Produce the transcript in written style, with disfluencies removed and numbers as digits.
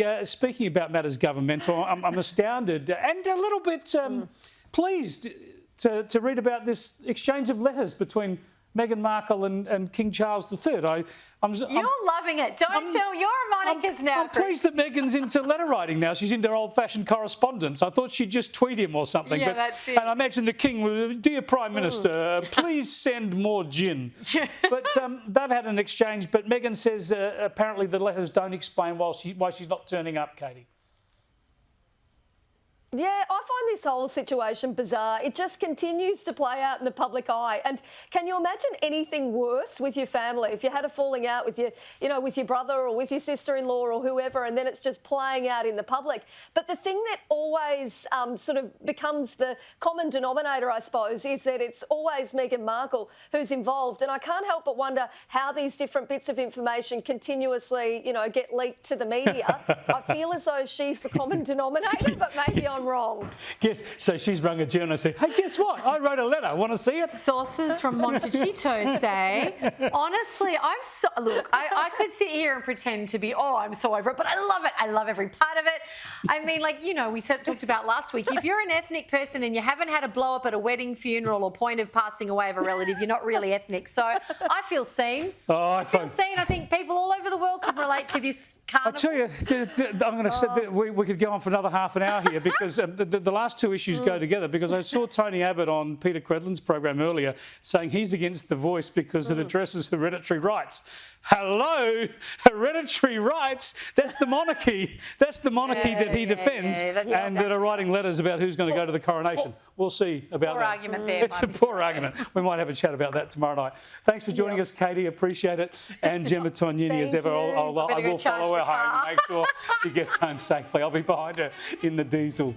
Yeah, speaking about matters governmental, I'm astounded and a little bit pleased to read about this exchange of letters between Meghan Markle and King Charles III. You're loving it. Don't tell your Monica's now. I'm pleased that Meghan's into letter writing now. She's into old-fashioned correspondence. I thought she'd just tweet him or something. Yeah, that's it. And I imagine the King, dear Prime Minister, please send more gin. But they've had an exchange, but Meghan says apparently the letters don't explain why she's not turning up, Katie. Yeah, I find this whole situation bizarre. It just continues to play out in the public eye. And can you imagine anything worse with your family? If you had a falling out with with your brother or with your sister-in-law or whoever, and then it's just playing out in the public. But the thing that always sort of becomes the common denominator, I suppose, is that it's always Meghan Markle who's involved. And I can't help but wonder how these different bits of information continuously, get leaked to the media. I feel as though she's the common denominator, but maybe I'm wrong. Yes, so she's rung a journalist and said, hey, guess what? I wrote a letter. Want to see it? Sources from Montecito say, honestly, look, I could sit here and pretend to be, I'm so over it, but I love it. I love every part of it. I mean, we talked about last week, if you're an ethnic person and you haven't had a blow up at a wedding, funeral or point of passing away of a relative, you're not really ethnic. So I feel seen. I feel seen. I think people all over the world can relate to this carnival. I tell you, I'm going to say that we could go on for another half an hour here because the last two issues go together, because I saw Tony Abbott on Peter Credlin's program earlier saying he's against The Voice because it addresses hereditary rights. Hello, hereditary rights. That's the monarchy. That's the monarchy that he defends, and that are writing letters about who's going to go to the coronation. We'll see about poor that. Argument there. It's a poor argument. We might have a chat about that tomorrow night. Thanks for joining us, Katie. Appreciate it. And Gemma Tognini, as ever, I will follow her home and make sure she gets home safely. I'll be behind her in the diesel.